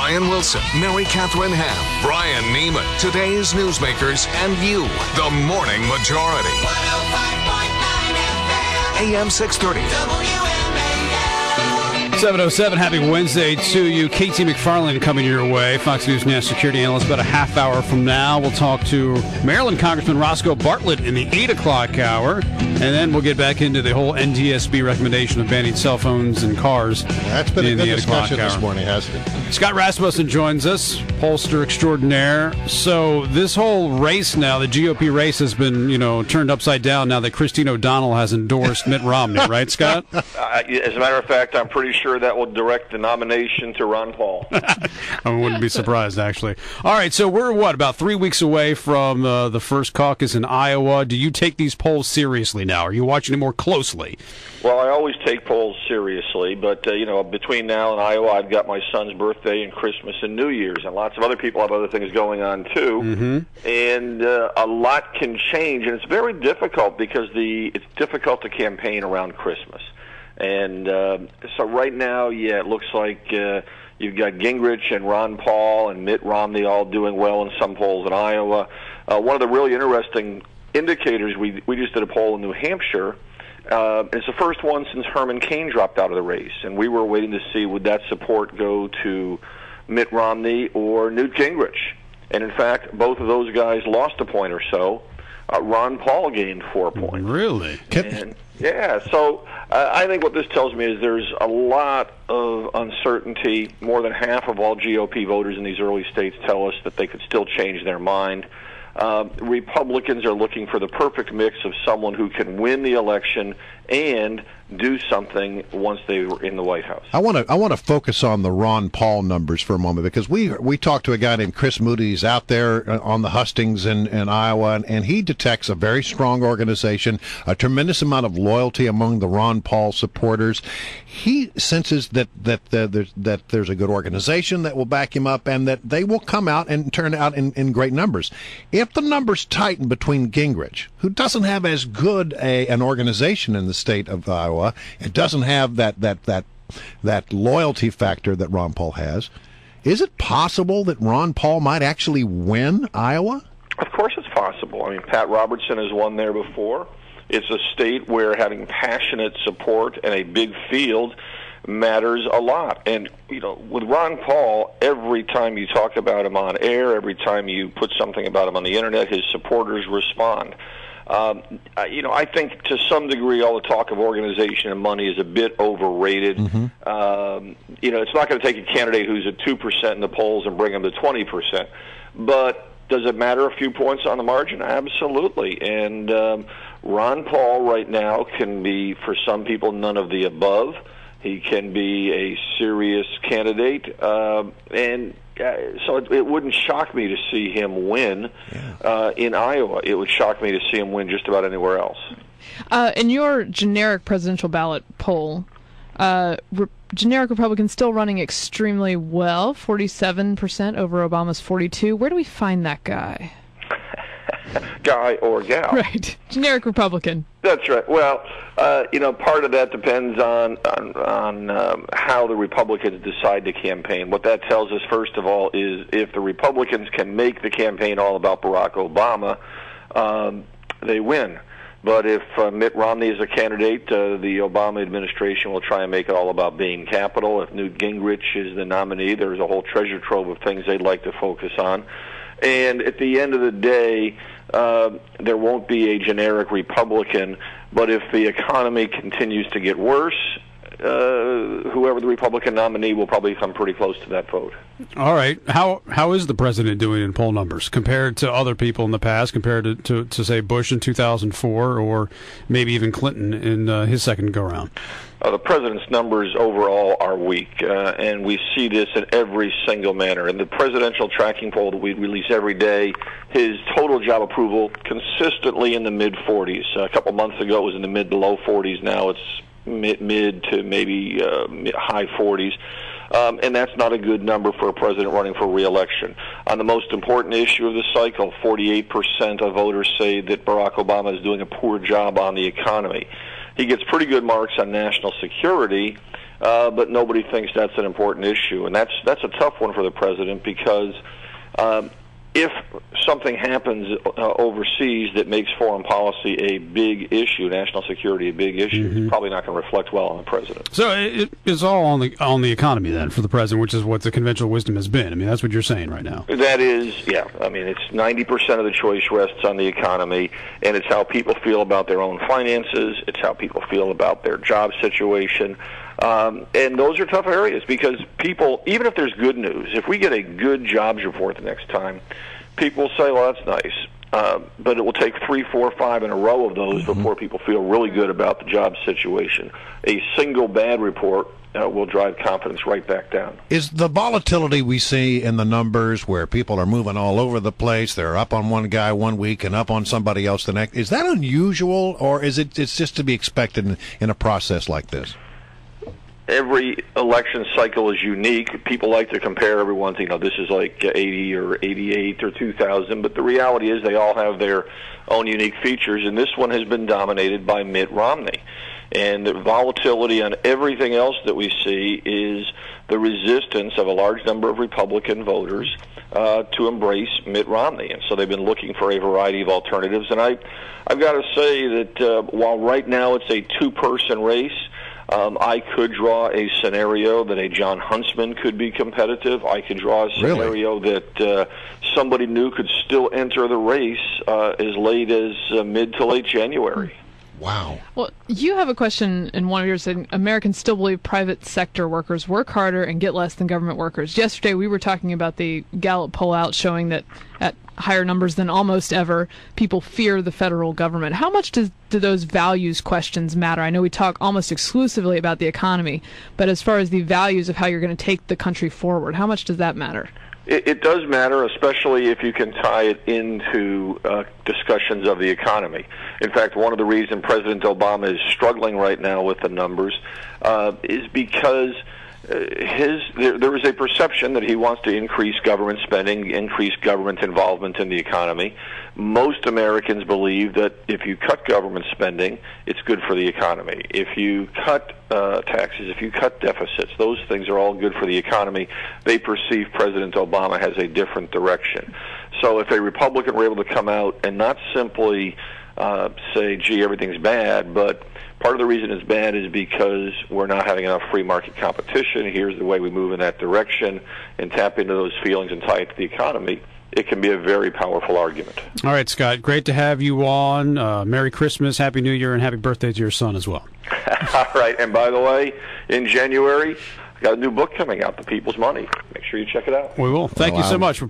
Brian Wilson, Mary Catherine Ham, Brian Neiman, today's newsmakers, and you, the Morning Majority. 105.9 FM, AM 630. WMAL. 7:07, happy Wednesday to you. KT McFarland coming your way, Fox News national security analyst. About a half hour from now, we'll talk to Maryland Congressman Roscoe Bartlett in the 8 o'clock hour. And then we'll get back into the whole NTSB recommendation of banning cell phones and cars. That's been a good discussion this morning, hasn't it? Scott Rasmussen joins us, pollster extraordinaire. So this whole race now, the GOP race has been, turned upside down now that Christine O'Donnell has endorsed Mitt Romney, right, Scott? As a matter of fact, I'm pretty sure that will direct the nomination to Ron Paul. I wouldn't be surprised, actually. All right, so we're, about 3 weeks away from the first caucus in Iowa. Do you take these polls seriously now? Are you watching it more closely? Well, I always take polls seriously, but, between now and Iowa, I've got my son's birthday and Christmas and New Year's, and lots of other people have other things going on, too. Mm-hmm. And a lot can change, and it's very difficult because it's difficult to campaign around Christmas. And so right now, it looks like you've got Gingrich and Ron Paul and Mitt Romney all doing well in some polls in Iowa. One of the really interesting indicators, we just did a poll in New Hampshire. It's the first one since Herman Cain dropped out of the race, and we were waiting to see would that support go to Mitt Romney or Newt Gingrich. And in fact, both of those guys lost a point or so. Ron Paul gained 4 points. Really? So I think what this tells me is there's a lot of uncertainty. More than half of all GOP voters in these early states tell us that they could still change their mind. Republicans are looking for the perfect mix of someone who can win the election and do something once they were in the White House. I want to focus on the Ron Paul numbers for a moment, because we talked to a guy named Chris Moody. He's out there on the hustings in Iowa, and he detects a very strong organization, a tremendous amount of loyalty among the Ron Paul supporters. He senses that there's a good organization that will back him up, and that they will come out and turn out in great numbers. If the numbers tighten between Gingrich, who doesn't have as good an organization in the state of Iowa, it doesn't have that loyalty factor that Ron Paul has, is it possible that Ron Paul might actually win Iowa? Of course it's possible. I mean, Pat Robertson has won there before. It's a state where having passionate support and a big field matters a lot. And, with Ron Paul, every time you talk about him on air, every time you put something about him on the Internet, his supporters respond. I think to some degree all the talk of organization and money is a bit overrated. Mm-hmm. It's not going to take a candidate who's at 2% in the polls and bring him to 20%. But does it matter a few points on the margin? Absolutely. And Ron Paul right now can be, for some people, none of the above. He can be a serious candidate, and so it wouldn't shock me to see him win in Iowa. It would shock me to see him win just about anywhere else. In your generic presidential ballot poll, generic Republicans still running extremely well, 47% over Obama's 42%. Where do we find that guy? Guy or gal. Right. Generic Republican. That's right. Well, part of that depends on how the Republicans decide to campaign. What that tells us, first of all, is if the Republicans can make the campaign all about Barack Obama, they win. But if Mitt Romney is a candidate, the Obama administration will try and make it all about Bain Capital. If Newt Gingrich is the nominee, there's a whole treasure trove of things they'd like to focus on. And at the end of the day, there won't be a generic Republican, but if the economy continues to get worse, whoever the Republican nominee will probably come pretty close to that vote. All right. How is the president doing in poll numbers compared to other people in the past, compared to say, Bush in 2004 or maybe even Clinton in his second go-round? The president's numbers overall are weak, and we see this in every single manner. In the presidential tracking poll that we release every day, his total job approval consistently in the mid-40s. A couple months ago it was in the mid to low 40s. Now it's mid to maybe high 40s. And that's not a good number for a president running for re-election. On the most important issue of the cycle, 48% of voters say that Barack Obama is doing a poor job on the economy. He gets pretty good marks on national security, but nobody thinks that's an important issue. And that's a tough one for the president because if something happens overseas that makes foreign policy a big issue, national security a big issue, it's probably not going to reflect well on the president. So it's all on the economy then for the president, which is what the conventional wisdom has been. I mean, that's what you're saying right now. That is, yeah. I mean, it's 90% of the choice rests on the economy, and it's how people feel about their own finances. It's how people feel about their job situation. And those are tough areas because people, even if there's good news, if we get a good jobs report the next time, people say, well, that's nice. But it will take 3, 4, 5 in a row of those before people feel really good about the job situation. A single bad report will drive confidence right back down. Is the volatility we see in the numbers where people are moving all over the place, they're up on one guy one week and up on somebody else the next, is that unusual, or is it's just to be expected in a process like this? Every election cycle is unique. People like to compare everyone's, this is like 80 or 88 or 2000, but the reality is they all have their own unique features, and this one has been dominated by Mitt Romney. And the volatility on everything else that we see is the resistance of a large number of Republican voters to embrace Mitt Romney. And so they've been looking for a variety of alternatives. And I've got to say that while right now it's a two-person race, I could draw a scenario that a John Huntsman could be competitive. I could draw a scenario that somebody new could still enter the race as late as mid to late January. Wow. Well, you have a question in one of yours saying Americans still believe private sector workers work harder and get less than government workers. Yesterday we were talking about the Gallup poll out showing that at higher numbers than almost ever, people fear the federal government. How much do those values questions matter? I know we talk almost exclusively about the economy, but as far as the values of how you're going to take the country forward, how much does that matter? It does matter, especially if you can tie it into discussions of the economy. In fact, one of the reasons President Obama is struggling right now with the numbers is because there is a perception that he wants to increase government spending, increase government involvement in the economy. Most Americans believe that if you cut government spending, it's good for the economy. If you cut taxes, if you cut deficits, those things are all good for the economy. They perceive President Obama has a different direction. So if a Republican were able to come out and not simply say, gee, everything's bad, but part of the reason it's bad is because we're not having enough free market competition. Here's the way we move in that direction, and tap into those feelings and tie it to the economy. It can be a very powerful argument. All right, Scott, great to have you on. Merry Christmas, Happy New Year, and happy birthday to your son as well. All right, and by the way, in January, I got a new book coming out, The People's Money. Make sure you check it out. We will. Thank you so much.